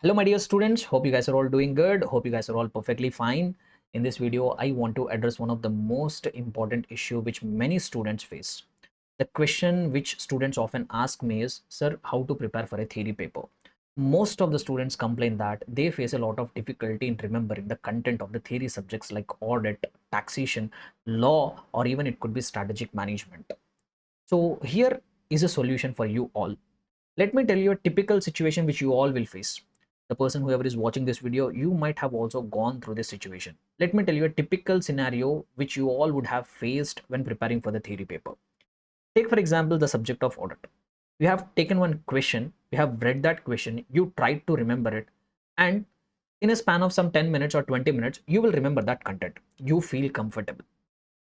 Hello, my dear students. Hope you guys are all doing good. Hope you guys are all perfectly fine. In this video, I want to address one of the most important issue which many students face. The question which students often ask me is, sir, how to prepare for a theory paper? Most of the students complain that they face a lot of difficulty in remembering the content of the theory subjects like audit, taxation, law, or even it could be strategic management. So here is a solution for you all. Let me tell you a typical situation which you all will face. The person, whoever is watching this video, you might have also gone through this situation. Let me tell you a typical scenario which you all would have faced when preparing for the theory paper. Take, for example, the subject of audit. You have taken one question, you have read that question, you tried to remember it, and in a span of some 10 minutes or 20 minutes, you will remember that content. You feel comfortable.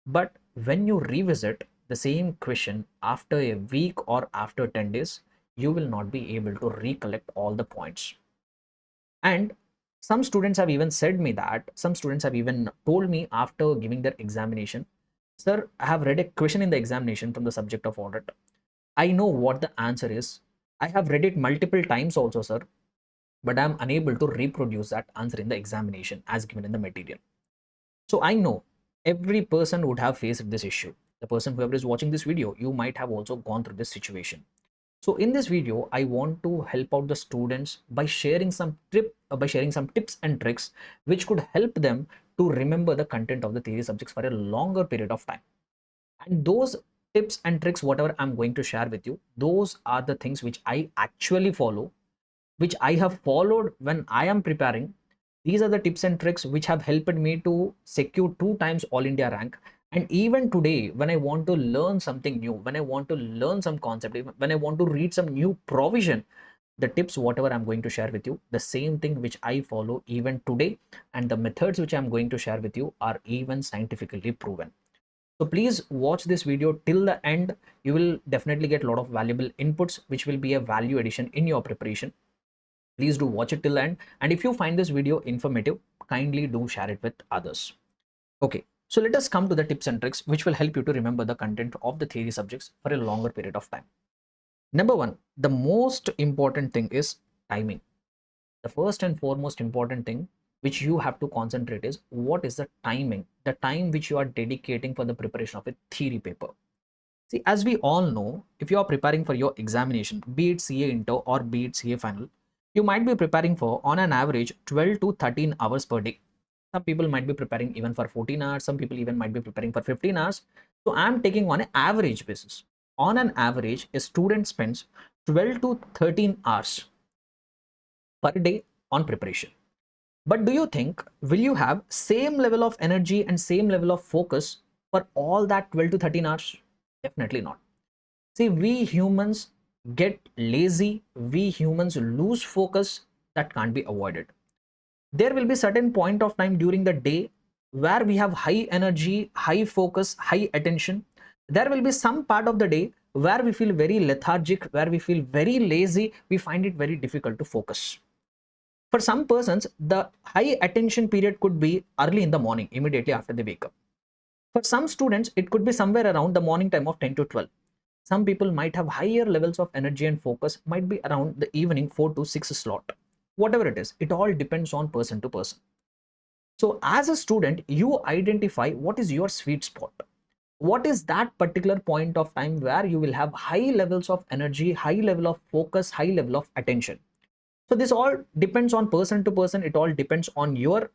But when you revisit the same question after a week or after 10 days, you will not be able to recollect all the points. And some students have even told me after giving their examination, sir, I have read a question in the examination from the subject of audit. I know what the answer is. I have read it multiple times also, sir, but I'm unable to reproduce that answer in the examination as given in the material. So I know every person would have faced this issue. The person whoever is watching this video, you might have also gone through this situation. So in this video, I want to help out the students by sharing some tips and tricks which could help them to remember the content of the theory subjects for a longer period of time. And those tips and tricks, whatever I'm going to share with you, those are the things which I actually follow, which I have followed when I am preparing. These are the tips and tricks which have helped me to secure 2 times All India rank. And even today, when I want to learn something new, when I want to learn some concept, when I want to read some new provision, the tips, whatever I'm going to share with you, the same thing which I follow even today, and the methods which I'm going to share with you are even scientifically proven. So please watch this video till the end. You will definitely get a lot of valuable inputs, which will be a value addition in your preparation. Please do watch it till the end. And if you find this video informative, kindly do share it with others. Okay, so let us come to the tips and tricks which will help you to remember the content of the theory subjects for a longer period of time. Number one, the most important thing is timing. The first and foremost important thing which you have to concentrate is what is the timing, the time which you are dedicating for the preparation of a theory paper. See, as we all know, if you are preparing for your examination, be it CA Inter or be it CA Final, you might be preparing for on an average 12 to 13 hours per day. Some people might be preparing even for 14 hours, some people even might be preparing for 15 hours. So I'm taking on an average basis. On an average, a student spends 12 to 13 hours per day on preparation. But do you think, will you have same level of energy and same level of focus for all that 12 to 13 hours? Definitely not. See, we humans get lazy, we humans lose focus, that can't be avoided. There will be certain point of time during the day where we have high energy, high focus, high attention. There will be some part of the day where we feel very lethargic, where we feel very lazy, we find it very difficult to focus. For some persons, the high attention period could be early in the morning, immediately after they wake up. For some students, it could be somewhere around the morning time of 10 to 12. Some people might have higher levels of energy and focus, might be around the evening 4 to 6 slot. Whatever it is, it all depends on person to person. So as a student, you identify what is your sweet spot. What is that particular point of time where you will have high levels of energy, high level of focus, high level of attention. So this all depends on person to person. It all depends on your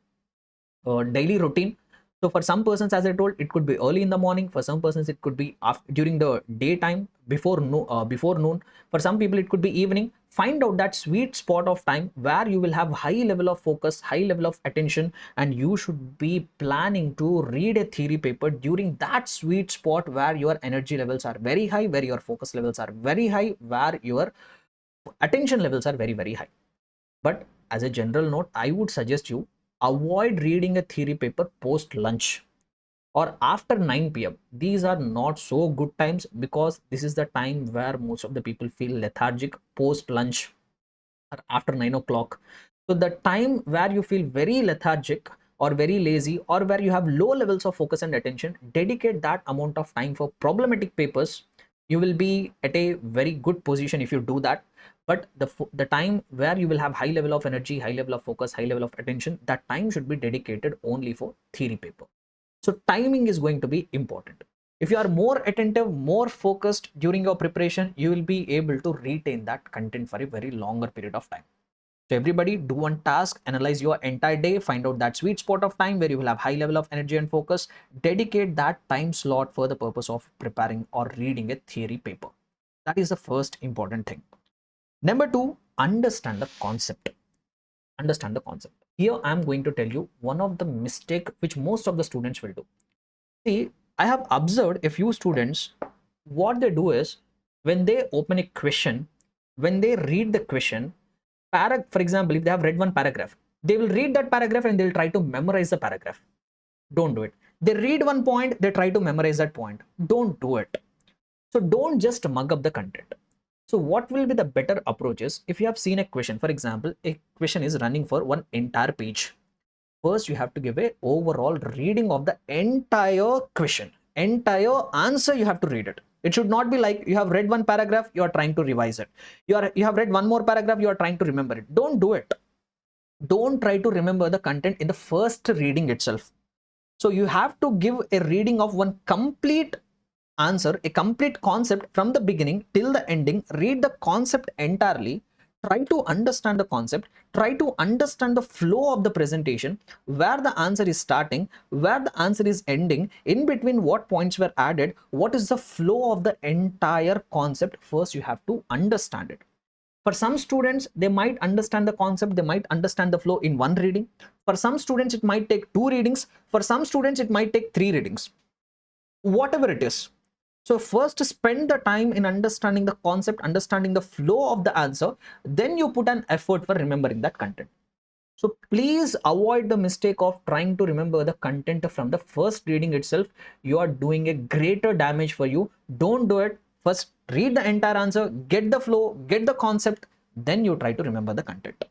daily routine. So for some persons, as I told, it could be early in the morning. For some persons, it could be after, during the daytime, before noon. For some people, it could be evening. Find out that sweet spot of time where you will have high level of focus, high level of attention, and you should be planning to read a theory paper during that sweet spot where your energy levels are very high, where your focus levels are very high, where your attention levels are very, very high. But as a general note, I would suggest you avoid reading a theory paper post lunch or after 9 p.m. These are not so good times because this is the time where most of the people feel lethargic post lunch or after 9 o'clock. So the time where you feel very lethargic or very lazy or where you have low levels of focus and attention, dedicate that amount of time for problematic papers. You will be at a very good position if you do that. But the time where you will have high level of energy, high level of focus, high level of attention, that time should be dedicated only for theory paper. So timing is going to be important. If you are more attentive, more focused during your preparation, you will be able to retain that content for a very longer period of time. So everybody do one task, analyze your entire day, find out that sweet spot of time where you will have high level of energy and focus, dedicate that time slot for the purpose of preparing or reading a theory paper. That is the first important thing. Number two, understand the concept. Understand the concept. Here I am going to tell you one of the mistake which most of the students will do. See, I have observed a few students, what they do is when they open a question, when they read the question, for example, if they have read one paragraph, they will read that paragraph and they'll try to memorize the paragraph. Don't do it. They read one point, they try to memorize that point. Don't do it. So don't just mug up the content. So what will be the better approach is, if you have seen a question, for example, a question is running for one entire page. First, you have to give a overall reading of the entire question, entire answer. You have to read it. It should not be like you have read one paragraph, you are trying to revise it. You have read one more paragraph, you are trying to remember it. Don't do it. Don't try to remember the content in the first reading itself. So you have to give a reading of one complete answer, a complete concept from the beginning till the ending. Read the concept entirely. Try to understand the concept. Try to understand the flow of the presentation, where the answer is starting, where the answer is ending, in between what points were added, what is the flow of the entire concept. First, you have to understand it. For some students, they might understand the concept, they might understand the flow in one reading. For some students, it might take 2 readings. For some students, it might take 3 readings. Whatever it is. So first spend the time in understanding the concept, understanding the flow of the answer, then you put an effort for remembering that content. So please avoid the mistake of trying to remember the content from the first reading itself. You are doing a greater damage for you. Don't do it. First read the entire answer, get the flow, get the concept, then you try to remember the content.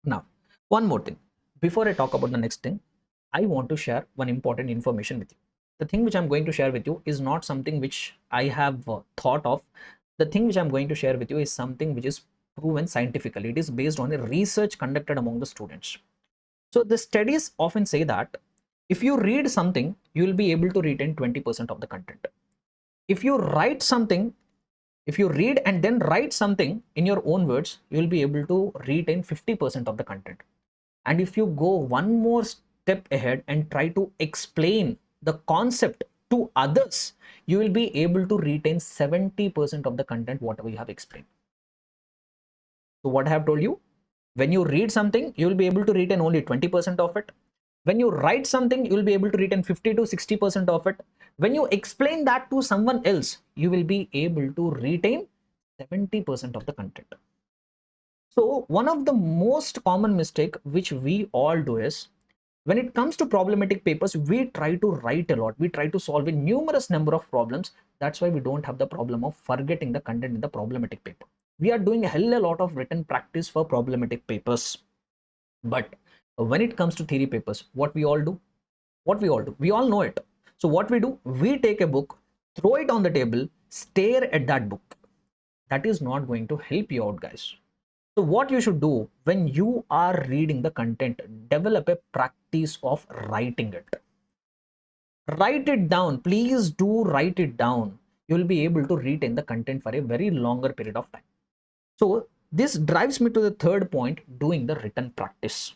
Now, one more thing. Before I talk about the next thing, I want to share one important information with you. The thing which I'm going to share with you is not something which I have thought of. The thing which I'm going to share with you is something which is proven scientifically. It is based on a research conducted among the students. So the studies often say that if you read something, you will be able to retain 20% of the content. If you write something, if you read and then write something in your own words, you will be able to retain 50% of the content. And if you go one more step ahead and try to explain the concept to others, you will be able to retain 70% of the content, whatever you have explained. So what I have told you, when you read something, you will be able to retain only 20% of it. When you write something, you will be able to retain 50 to 60% of it. When you explain that to someone else, you will be able to retain 70% of the content. So one of the most common mistake which we all do is, when it comes to problematic papers, we try to write a lot. We try to solve a numerous number of problems. That's why we don't have the problem of forgetting the content in the problematic paper. We are doing a hell a lot of written practice for problematic papers. But when it comes to theory papers, what we all do? What we all do? We all know it. So what we do? We take a book, throw it on the table, stare at that book. That is not going to help you out, guys. So what you should do when you are reading the content, develop a practice of writing it. Write it down. Please do write it down. You will be able to retain the content for a very longer period of time. So this drives me to the third point, doing the written practice.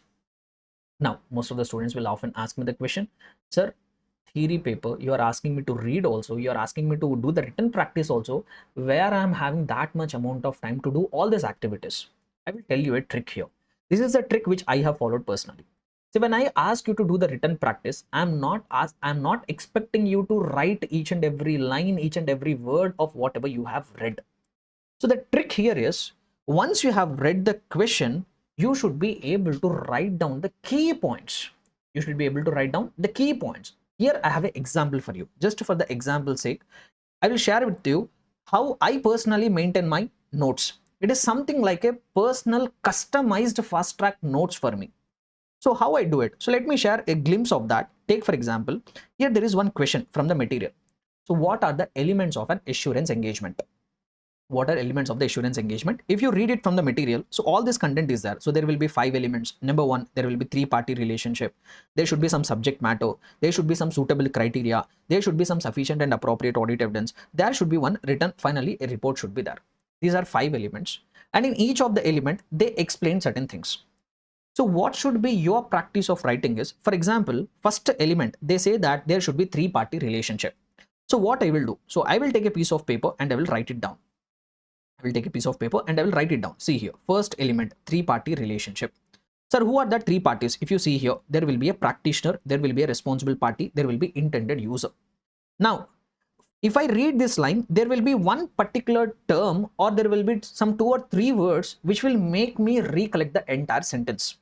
Now, most of the students will often ask me the question, sir, theory paper, you are asking me to read also, you are asking me to do the written practice also, where I am having that much amount of time to do all these activities. I will tell you a trick here. This is a trick which I have followed personally. So when I ask you to do the written practice, I'm not expecting you to write each and every line, each and every word of whatever you have read. So the trick here is, once you have read the question, you should be able to write down the key points. You should be able to write down the key points. Here I have an example for you. Just for the example's sake, I will share with you how I personally maintain my notes. It is something like a personal customized fast track notes for me. So how I do it? So let me share a glimpse of that. Take for example, here there is one question from the material. So what are the elements of an assurance engagement? What are elements of the assurance engagement? If you read it from the material, so all this content is there. So there will be 5 elements. Number 1, there will be 3-party relationship. There should be some subject matter. There should be some suitable criteria. There should be some sufficient and appropriate audit evidence. There should be one written. Finally, a report should be there. These are 5 elements. And in each of the element, they explain certain things. So what should be your practice of writing is, for example, first element, they say that there should be 3-party relationship. So what I will do? So I will take a piece of paper and I will write it down. I will take a piece of paper and I will write it down. See here, first element, 3-party relationship. Sir, who are the 3 parties? If you see here, there will be a practitioner, there will be a responsible party, there will be intended user. Now, if I read this line, there will be one particular term or there will be some 2 or 3 words which will make me recollect the entire sentence.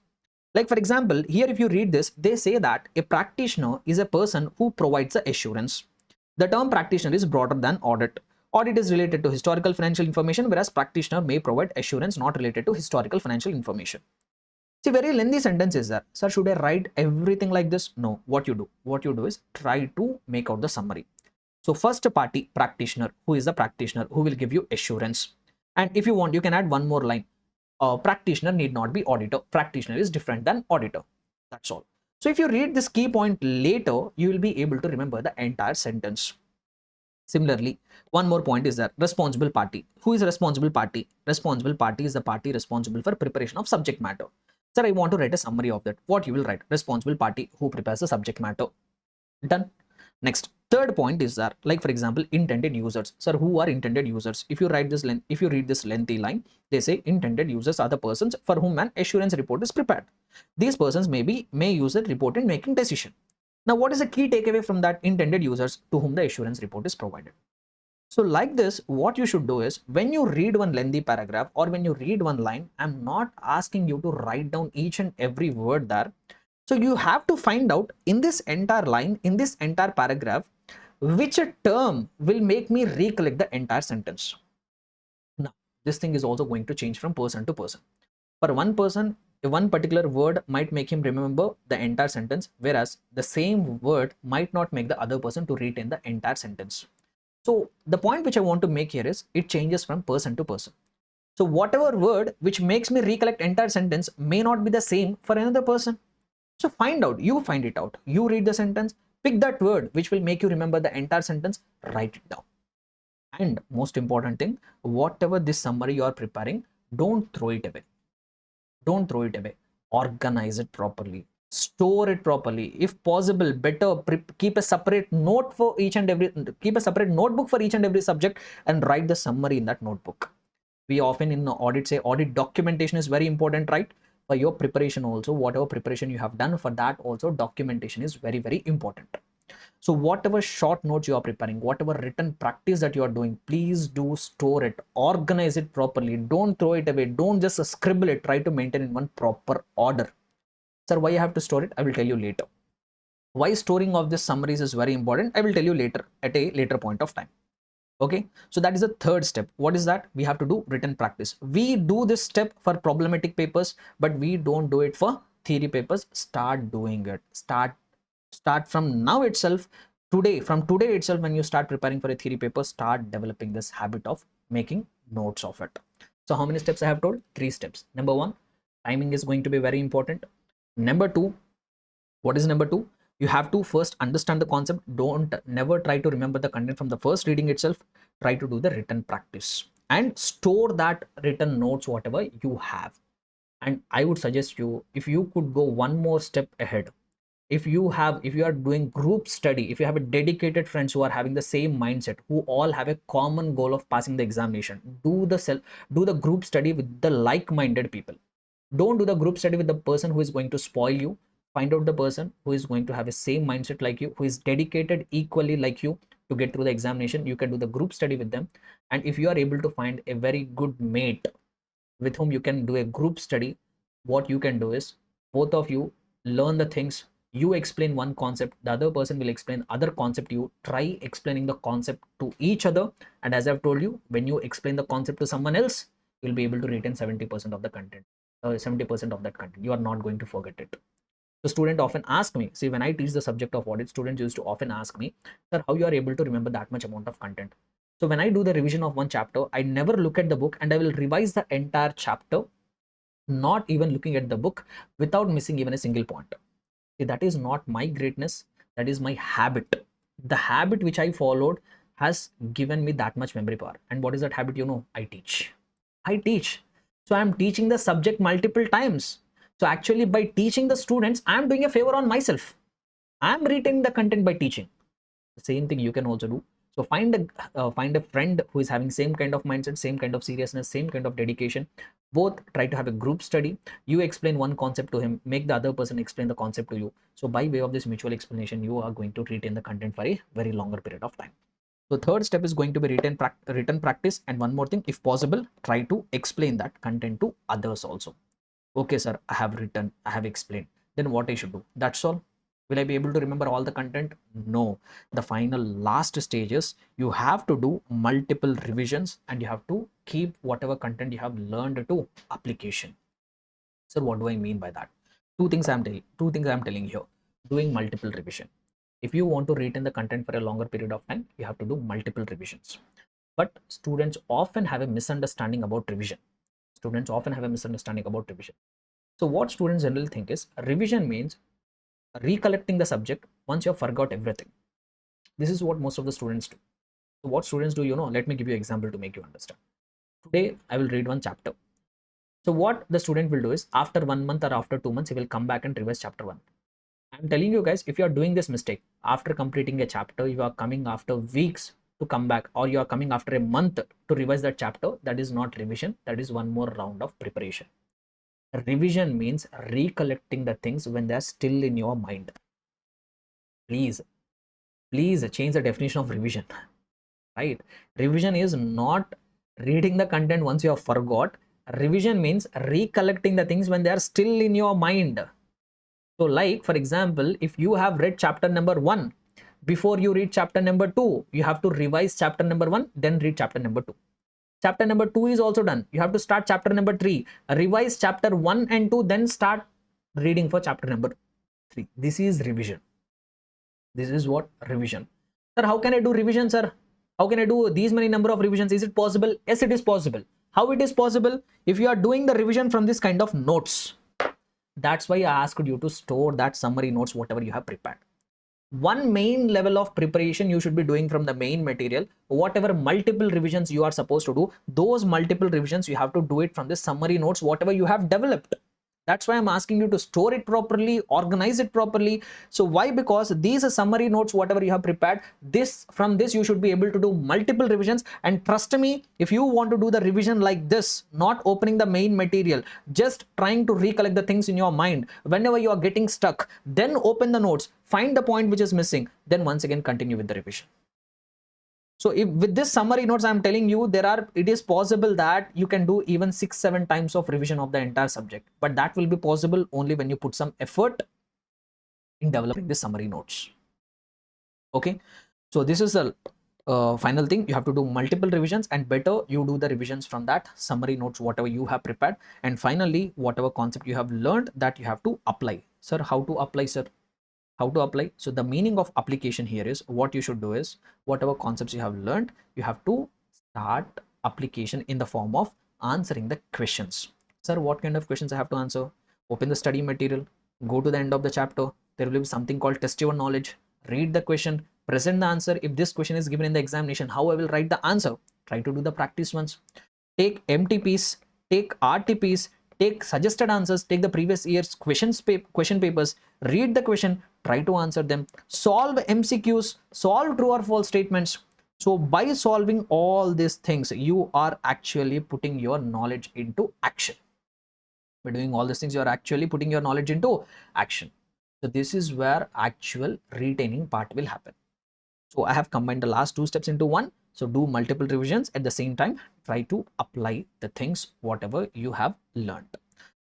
Like for example, here if you read this, they say that a practitioner is a person who provides the assurance. The term practitioner is broader than audit. Audit is related to historical financial information, whereas practitioner may provide assurance not related to historical financial information. See, very lengthy sentence is there. Sir, should I write everything like this? No. What you do is try to make out the summary. So first party, practitioner. Who is the practitioner? Who will give you assurance? And if you want, you can add one more line. Practitioner need not be auditor. Practitioner is different than auditor. That's all. So if you read this key point later, you will be able to remember the entire sentence. Similarly, one more point is that responsible party. Who is a responsible party? Responsible party is the party responsible for preparation of subject matter. Sir, I want to write a summary of that. What you will write? Responsible party who prepares the subject matter. Done. Next, third point is that, like for example, intended users. Sir, who are intended users? If you read this lengthy line, they say intended users are the persons for whom an assurance report is prepared. These persons may use the report in making decision. Now, what is the key takeaway from that? Intended users to whom the assurance report is provided. So like this, what you should do is, when you read one lengthy paragraph or when you read one line, I'm not asking you to write down each and every word there. So you have to find out in this entire line, in this entire paragraph, which term will make me recollect the entire sentence. Now, this thing is also going to change from person to person. For one person, one particular word might make him remember the entire sentence, whereas the same word might not make the other person to retain the entire sentence. So the point which I want to make here is, it changes from person to person. So whatever word which makes me recollect entire sentence may not be the same for another person. So you find it out. You read the sentence, pick that word which will make you remember the entire sentence, write it down. And most important thing, whatever this summary you are preparing, don't throw it away. Don't throw it away. Organize it properly. Store it properly. If possible, better keep a separate note for each and every, keep a separate notebook for each and every subject and write the summary in that notebook. We often in the audit say audit documentation is very important, right? For your preparation also, whatever preparation you have done, for that also documentation is very, very important. So whatever short notes you are preparing, whatever written practice that you are doing, please do store it, organize it properly. Don't throw it away. Don't just scribble it. Try to maintain in one proper order. Sir, why you have to store it? I will tell you later. Why storing of this summaries is very important, I will tell you later at a later point of time. Okay, so that is the third step. What is that? We have to do written practice. We do this step for problematic papers, but we don't do it for theory papers. Start doing it. Start from now itself. From today itself, when you start preparing for a theory paper, start developing this habit of making notes of it. So how many steps I have told? 3 steps. Number 1, timing is going to be very important. Number 2, what is number 2? You have to first understand the concept. Never try to remember the content from the first reading itself. Try to do the written practice and store that written notes, whatever you have. And I would suggest you, if you could go one more step ahead, if you are doing group study, if you have a dedicated friends who are having the same mindset, who all have a common goal of passing the examination, do the group study with the like-minded people. Don't do the group study with the person who is going to spoil you. Find out the person who is going to have a same mindset like you, who is dedicated equally like you to get through the examination. You can do the group study with them. And if you are able to find a very good mate with whom you can do a group study, what you can do is, both of you learn the things. You explain one concept, the other person will explain other concept. You try explaining the concept to each other, and as I've told you, when you explain the concept to someone else, you'll be able to retain 70% of the content. 70% of that content, you are not going to forget it. The student often ask me, see, when I teach the subject of audit, students used to often ask me, sir, how you are able to remember that much amount of content? So when I do the revision of one chapter, I never look at the book and I will revise the entire chapter, not even looking at the book, without missing even a single point. See, that is not my greatness, that is my habit. The habit which I followed has given me that much memory power. And what is that habit? I teach. I teach. So I'm teaching the subject multiple times. So actually, by teaching the students, I'm doing a favor on myself. I'm retaining the content by teaching. The same thing you can also do. So find a friend who is having same kind of mindset, same kind of seriousness, same kind of dedication. Both try to have a group study. You explain one concept to him, make the other person explain the concept to you. So by way of this mutual explanation, you are going to retain the content for a very longer period of time. So third step is going to be written practice. And one more thing, if possible, try to explain that content to others also. Okay, sir, I have written, I have explained. Then what I should do? That's all. Will I be able to remember all the content? No. The final last stage is you have to do multiple revisions and you have to keep whatever content you have learned to application. So what do I mean by that? Two things I'm telling here. Doing multiple revision. If you want to retain the content for a longer period of time, you have to do multiple revisions. But students often have a misunderstanding about revision. Students often have a misunderstanding about revision. So what students generally think is revision means recollecting the subject once you have forgot everything. This is what most of the students do. So what students do, let me give you an example to make you understand. Today, I will read one chapter. So what the student will do is after 1 month or after 2 months, he will come back and revise chapter 1. I'm telling you guys, if you are doing this mistake, after completing a chapter, you are coming after weeks to come back, or you are coming after a month to revise that chapter, that is not revision. That is one more round of preparation. Revision means recollecting the things when they are still in your mind. Please change the definition of revision, right? Revision is not reading the content once you have forgot. Revision means recollecting the things when they are still in your mind. So like, for example, if you have read chapter number 1, before you read chapter number 2, you have to revise chapter number 1, then read chapter number 2. Chapter number 2 is also done. You have to start chapter number 3, revise chapter 1 and 2, then start reading for chapter number 3. This is revision. This is what revision. Sir, how can I do revision, sir? How can I do these many number of revisions? Is it possible? Yes, it is possible. How it is possible? If you are doing the revision from this kind of notes. That's why I asked you to store that summary notes, whatever you have prepared. One main level of preparation you should be doing from the main material. Whatever multiple revisions you are supposed to do, those multiple revisions you have to do it from the summary notes, whatever you have developed. That's why I'm asking you to store it properly, organize it properly. So why? Because these are summary notes, whatever you have prepared, from this you should be able to do multiple revisions. And trust me, if you want to do the revision like this, not opening the main material, just trying to recollect the things in your mind, whenever you are getting stuck, then open the notes, find the point which is missing, then once again continue with the revision. So if with this summary notes, I'm telling you, it is possible that you can do even 6-7 times of revision of the entire subject, but that will be possible only when you put some effort in developing the summary notes. Okay, so this is the final thing. You have to do multiple revisions, and better you do the revisions from that summary notes, whatever you have prepared. And finally, whatever concept you have learned, that you have to apply. Sir, how to apply, sir? How to apply? So the meaning of application here is, what you should do is, whatever concepts you have learned, you have to start application in the form of answering the questions. Sir, what kind of questions I have to answer? Open the study material, go to the end of the chapter, there will be something called test your knowledge, read the question, present the answer. If this question is given in the examination, how I will write the answer? Try to do the practice ones. Take MTPs, take RTPs, take suggested answers, take the previous year's question papers, read the question, try to answer them, solve MCQs, solve true or false statements. So by solving all these things, you are actually putting your knowledge into action. By doing all these things, you are actually putting your knowledge into action. So this is where actual retaining part will happen. So I have combined the last two steps into one. So do multiple revisions at the same time, try to apply the things, whatever you have learned.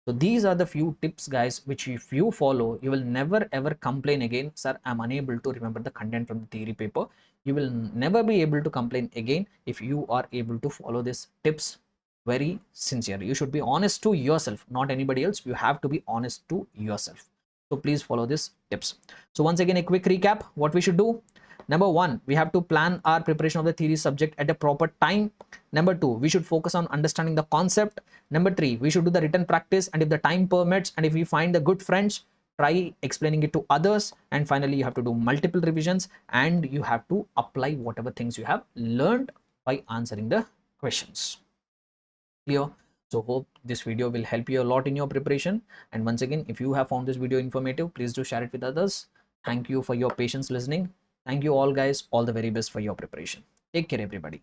So these are the few tips, guys, which if you follow, you will never ever complain again, sir, I'm unable to remember the content from the theory paper. You will never be able to complain again if you are able to follow these tips very sincerely. You should be honest to yourself, not anybody else. You have to be honest to yourself. So please follow these tips. So once again, a quick recap, what we should do. Number one, we have to plan our preparation of the theory subject at a proper time. Number two, we should focus on understanding the concept. Number three, we should do the written practice, and if the time permits and if we find the good friends, try explaining it to others. And finally, you have to do multiple revisions and you have to apply whatever things you have learned by answering the questions. Clear? So hope this video will help you a lot in your preparation. And once again, if you have found this video informative, please do share it with others. Thank you for your patience listening. Thank you all guys. All the very best for your preparation. Take care everybody.